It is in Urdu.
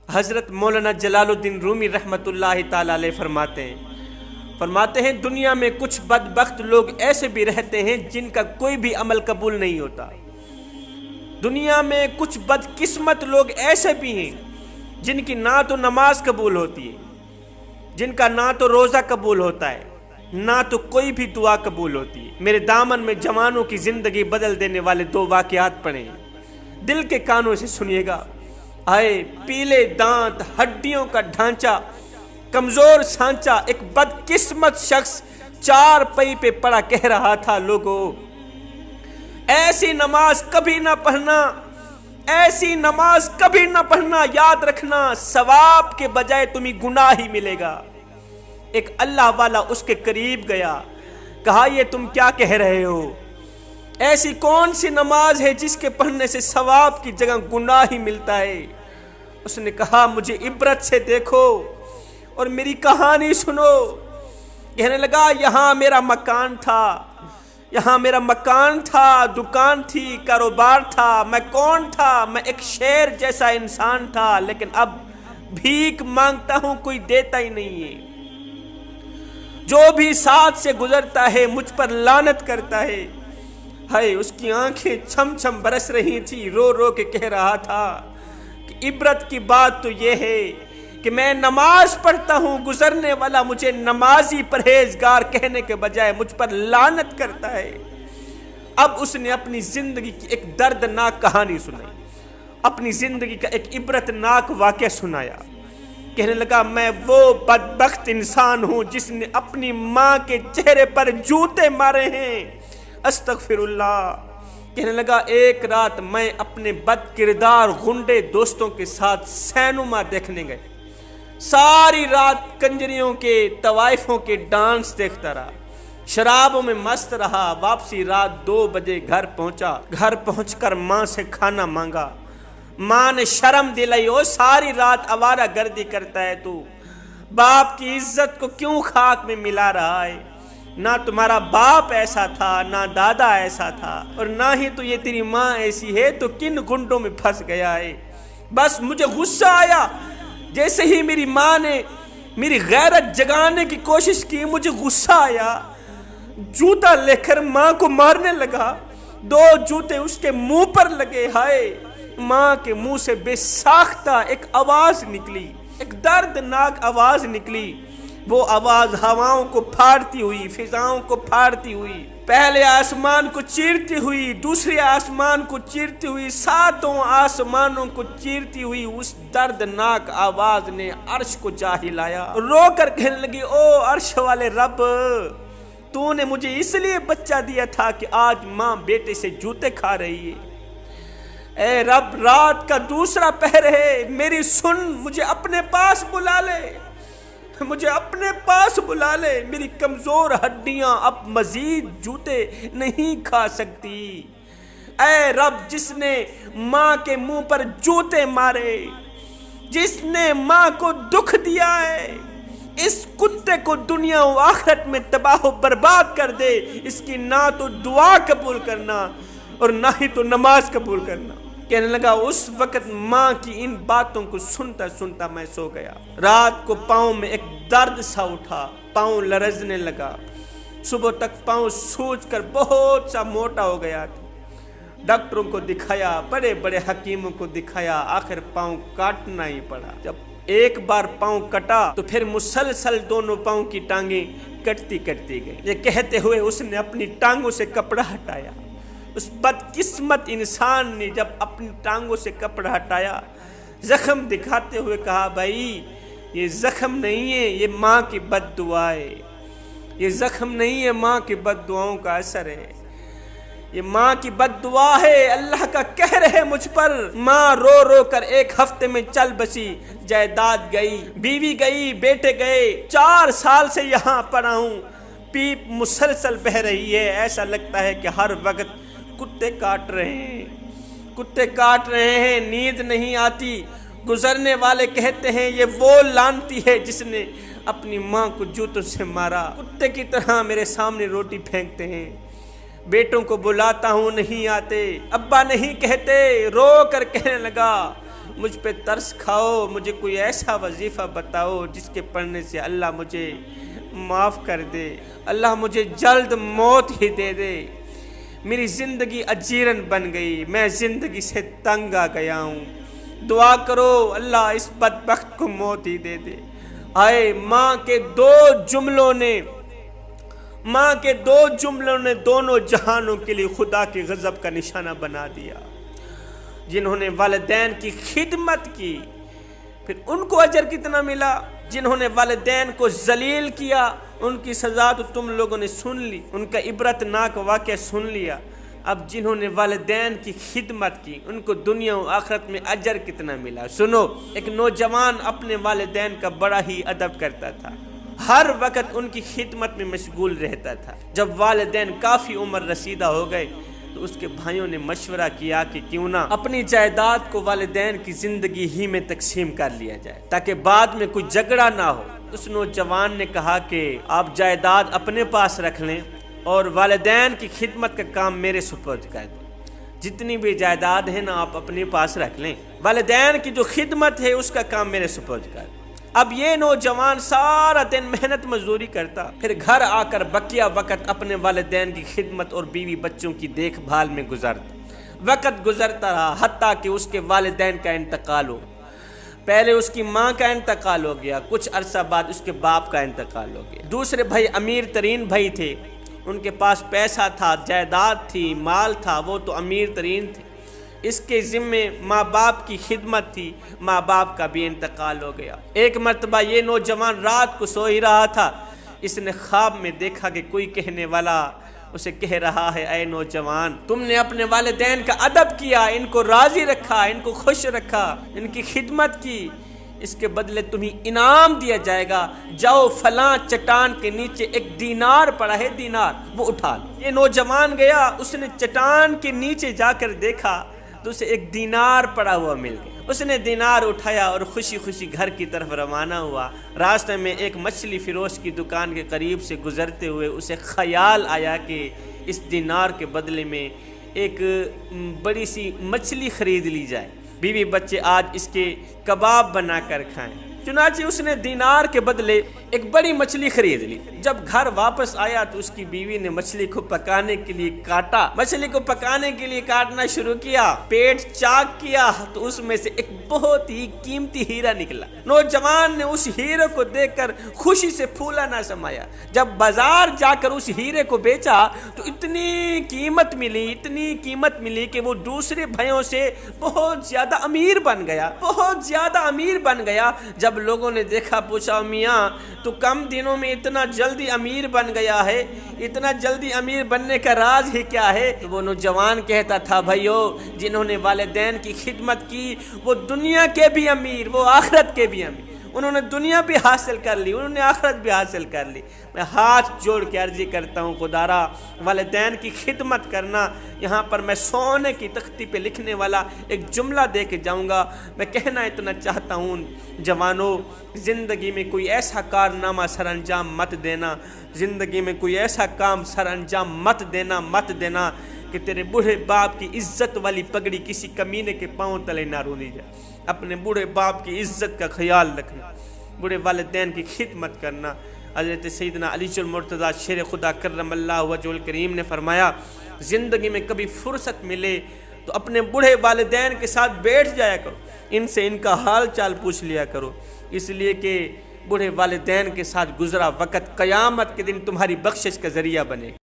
حضرت مولانا جلال الدین رومی رحمۃ اللہ تعالی علیہ فرماتے ہیں دنیا میں کچھ بدبخت لوگ ایسے بھی رہتے ہیں جن کا کوئی بھی عمل قبول نہیں ہوتا۔ دنیا میں کچھ بدقسمت لوگ ایسے بھی ہیں جن کی نہ تو نماز قبول ہوتی ہے، جن کا نہ تو روزہ قبول ہوتا ہے، نہ تو کوئی بھی دعا قبول ہوتی ہے۔ میرے دامن میں جوانوں کی زندگی بدل دینے والے 2 واقعات پڑے ہیں، دل کے کانوں سے سنیے گا۔ آئے پیلے دانت، ہڈیوں کا ڈھانچہ، کمزور سانچہ، ایک بدقسمت شخص 4 پئی پہ پڑا کہہ رہا تھا، لوگو ایسی نماز کبھی نہ پڑھنا، ایسی نماز کبھی نہ پڑھنا، یاد رکھنا ثواب کے بجائے تمہیں گناہ ہی ملے گا۔ ایک اللہ والا اس کے قریب گیا، کہا یہ تم کیا کہہ رہے ہو؟ ایسی کون سی نماز ہے جس کے پڑھنے سے ثواب کی جگہ گناہ ہی ملتا ہے؟ اس نے کہا مجھے عبرت سے دیکھو اور میری کہانی سنو۔ کہنے لگا یہاں میرا مکان تھا، یہاں میرا مکان تھا، دکان تھی، کاروبار تھا، میں کون تھا؟ میں ایک شیر جیسا انسان تھا، لیکن اب بھیک مانگتا ہوں، کوئی دیتا ہی نہیں ہے۔ جو بھی ساتھ سے گزرتا ہے مجھ پر لعنت کرتا ہے۔ ہائے اس کی آنکھیں چھم چھم برس رہی تھی، رو رو کے کہہ رہا تھا کہ عبرت کی بات تو یہ ہے کہ میں نماز پڑھتا ہوں، گزرنے والا مجھے نمازی پرہیزگار کہنے کے بجائے مجھ پر لعنت کرتا ہے۔ اب اس نے اپنی زندگی کی ایک دردناک کہانی سنائی، اپنی زندگی کا ایک عبرتناک واقعہ سنایا۔ کہنے لگا میں وہ بدبخت انسان ہوں جس نے اپنی ماں کے چہرے پر جوتے مارے ہیں، استغفر اللہ۔ کہنے لگا ایک رات میں اپنے بد کردار غنڈے دوستوں کے ساتھ سینما دیکھنے گئے، ساری رات کنجریوں کے، طوائفوں کے ڈانس دیکھتا رہا، شرابوں میں مست رہا۔ واپسی رات 2 بجے گھر پہنچا، گھر پہنچ کر ماں سے کھانا مانگا۔ ماں نے شرم دلائی، او ساری رات آوارہ گردی کرتا ہے تو، باپ کی عزت کو کیوں خاک میں ملا رہا ہے؟ نہ تمہارا باپ ایسا تھا، نہ دادا ایسا تھا، اور نہ ہی تو یہ تیری ماں ایسی ہے، تو کن گنڈوں میں پھنس گیا ہے؟ بس مجھے غصہ آیا، جیسے ہی میری ماں نے میری غیرت جگانے کی کوشش کی، مجھے غصہ آیا، جوتا لے کر ماں کو مارنے لگا۔ 2 جوتے اس کے منہ پر لگے۔ ہائے ماں کے منہ سے بے ساختہ ایک آواز نکلی، ایک دردناک آواز نکلی۔ وہ آواز ہواؤں کو پھاڑتی ہوئی، فضاؤں کو پھاڑتی ہوئی، پہلے آسمان کو چیرتی ہوئی، دوسرے آسمان کو چیرتی ہوئی، 7 آسمانوں کو چیرتی ہوئی، اس دردناک آواز نے عرش کو جا ہلایا۔ رو کر کہنے لگی او عرش والے رب، تو نے مجھے اس لیے بچہ دیا تھا کہ آج ماں بیٹے سے جوتے کھا رہی ہے۔ اے رب رات کا دوسرا پہر ہے، میری سن، مجھے اپنے پاس بلا لے، مجھے اپنے پاس بلا لے، میری کمزور ہڈیاں اب مزید جوتے نہیں کھا سکتی۔ اے رب جس نے ماں کے منہ پر جوتے مارے، جس نے ماں کو دکھ دیا ہے، اس کتے کو دنیا و آخرت میں تباہ و برباد کر دے۔ اس کی نہ تو دعا قبول کرنا اور نہ ہی تو نماز قبول کرنا۔ کہنے لگا اس وقت ماں کی ان باتوں کو سنتا سنتا میں سو گیا۔ رات کو پاؤں میں ایک درد سا اٹھا، پاؤں لرزنے لگا، صبح تک پاؤں سوج کر بہت سا موٹا ہو گیا تھا۔ ڈاکٹروں کو دکھایا، بڑے بڑے حکیموں کو دکھایا، آخر پاؤں کاٹنا ہی پڑا۔ جب ایک بار پاؤں کٹا تو پھر مسلسل دونوں پاؤں کی ٹانگیں کٹتی کٹتی گئی۔ یہ کہتے ہوئے اس نے اپنی ٹانگوں سے کپڑا ہٹایا۔ اس بدقسمت انسان نے جب اپنی ٹانگوں سے کپڑا ہٹایا، زخم دکھاتے ہوئے کہا بھائی یہ زخم نہیں ہے، یہ ماں کی بد دعا ہے، یہ زخم نہیں ہے، ماں کی بد دعاؤں کا اثر ہے، یہ ماں کی بد دعا ہے، اللہ کا قہر ہے مجھ پر۔ ماں رو رو کر 1 ہفتے میں چل بسی، جائیداد گئی، بیوی گئی، بیٹے گئے، 4 سال سے یہاں پڑا ہوں، پیپ مسلسل بہ رہی ہے، ایسا لگتا ہے کہ ہر وقت کتے کاٹ رہے ہیں، کتے کاٹ رہے ہیں، نیند نہیں آتی۔ گزرنے والے کہتے ہیں یہ وہ لعنتی ہے جس نے اپنی ماں کو جوتوں سے مارا، کتے کی طرح میرے سامنے روٹی پھینکتے ہیں، بیٹوں کو بلاتا ہوں نہیں آتے، ابا نہیں کہتے، رو کر کہنے لگا مجھ پہ ترس کھاؤ، مجھے کوئی ایسا وظیفہ بتاؤ جس کے پڑھنے سے اللہ مجھے معاف کر دے، اللہ مجھے جلد موت ہی دے دے۔ میری زندگی اجیرن بن گئی، میں زندگی سے تنگ آ گیا ہوں، دعا کرو اللہ اس بدبخت کو موت ہی دے دے۔ آئے ماں کے دو جملوں نے دونوں جہانوں کے لیے خدا کے غضب کا نشانہ بنا دیا۔ جنہوں نے والدین کی خدمت کی، پھر ان کو اجر کتنا ملا؟ جنہوں نے والدین کو ذلیل کیا، ان کی سزا تو تم لوگوں نے سن لی، ان کا عبرت ناک واقعہ سن لیا۔ اب جنہوں نے والدین کی خدمت کی، ان کو دنیا و آخرت میں اجر کتنا ملا؟ سنو، ایک نوجوان اپنے والدین کا بڑا ہی ادب کرتا تھا، ہر وقت ان کی خدمت میں مشغول رہتا تھا۔ جب والدین کافی عمر رسیدہ ہو گئے تو اس کے بھائیوں نے مشورہ کیا کہ کیوں نہ اپنی جائیداد کو والدین کی زندگی ہی میں تقسیم کر لیا جائے تاکہ بعد میں کوئی جھگڑا نہ ہو۔ اس نوجوان نے کہا کہ آپ جائیداد اپنے پاس رکھ لیں اور والدین کی خدمت کا کام میرے سپرد کر دیں۔ جتنی بھی جائیداد ہے نا آپ اپنے پاس رکھ لیں، والدین کی جو خدمت ہے اس کا کام میرے سپرد کر دیں۔ اب یہ نوجوان سارا دن محنت مزدوری کرتا، پھر گھر آ کر بقیہ وقت اپنے والدین کی خدمت اور بیوی بچوں کی دیکھ بھال میں گزرتا۔ وقت گزرتا رہا حتیٰ کہ اس کے والدین کا انتقال ہو۔ پہلے اس کی ماں کا انتقال ہو گیا، کچھ عرصہ بعد اس کے باپ کا انتقال ہو گیا۔ دوسرے بھائی امیر ترین بھائی تھے، ان کے پاس پیسہ تھا، جائیداد تھی، مال تھا، وہ تو امیر ترین تھے۔ اس کے ذمے ماں باپ کی خدمت تھی، ماں باپ کا بھی انتقال ہو گیا۔ ایک مرتبہ یہ نوجوان رات کو سو ہی رہا تھا، اس نے خواب میں دیکھا کہ کوئی کہنے والا اسے کہہ رہا ہے، اے نوجوان، تم نے اپنے والدین کا ادب کیا، ان کو راضی رکھا، ان کو خوش رکھا، ان کی خدمت کی، اس کے بدلے تمہیں انعام دیا جائے گا، جاؤ فلاں چٹان کے نیچے ایک دینار پڑا ہے، دینار وہ اٹھا لو۔ یہ نوجوان گیا، اس نے چٹان کے نیچے جا کر دیکھا تو اسے ایک دینار پڑا ہوا مل گیا۔ اس نے دینار اٹھایا اور خوشی خوشی گھر کی طرف روانہ ہوا۔ راستے میں ایک مچھلی فروش کی دکان کے قریب سے گزرتے ہوئے اسے خیال آیا کہ اس دینار کے بدلے میں ایک بڑی سی مچھلی خرید لی جائے، بیوی بچے آج اس کے کباب بنا کر کھائیں۔ چنانچہ اس نے دینار کے بدلے ایک بڑی مچھلی خرید لی۔ جب گھر واپس آیا تو اس کی بیوی نے مچھلی کو پکانے کے لیے کاٹا، مچھلی کو پکانے کے لیے کاٹنا شروع کیا، پیٹ چاک کیا تو اس میں سے ایک بہت ہی قیمتی ہیرا نکلا۔ نوجوان نے اس ہیرے کو دیکھ کر خوشی سے پھولا نہ سمایا۔ جب بازار جا کر اس ہیرے کو بیچا تو اتنی قیمت ملی کہ وہ دوسرے بھائیوں سے بہت زیادہ امیر بن گیا۔ جب لوگوں نے دیکھا پوچھا، میاں تو کم دنوں میں اتنا جلدی امیر بن گیا ہے، اتنا جلدی امیر بننے کا راز ہی کیا ہے؟ تو وہ نوجوان کہتا تھا، بھائیو جنہوں نے والدین کی خدمت کی وہ دنیا کے بھی امیر، وہ آخرت کے بھی امیر، انہوں نے دنیا بھی حاصل کر لی، انہوں نے آخرت بھی حاصل کر لی۔ میں ہاتھ جوڑ کے عرضی کرتا ہوں خدارا والدین کی خدمت کرنا، یہاں پر میں سونے کی تختی پہ لکھنے والا ایک جملہ دے کے جاؤں گا۔ میں کہنا اتنا چاہتا ہوں، جوانوں زندگی میں کوئی ایسا کارنامہ سر انجام مت دینا، زندگی میں کوئی ایسا کام سر انجام مت دینا کہ تیرے بوڑھے باپ کی عزت والی پگڑی کسی کمینے کے پاؤں تلے نہ رونی جائے۔ اپنے بوڑھے باپ کی عزت کا خیال رکھنا، بوڑھے والدین کی خدمت کرنا۔ حضرت سیدنا علی المرتضیٰ شیر خدا کرم اللہ وجہ الکریم نے فرمایا، زندگی میں کبھی فرصت ملے تو اپنے بوڑھے والدین کے ساتھ بیٹھ جایا کرو، ان سے ان کا حال چال پوچھ لیا کرو، اس لیے کہ بوڑھے والدین کے ساتھ گزرا وقت قیامت کے دن تمہاری بخشش کا ذریعہ بنے۔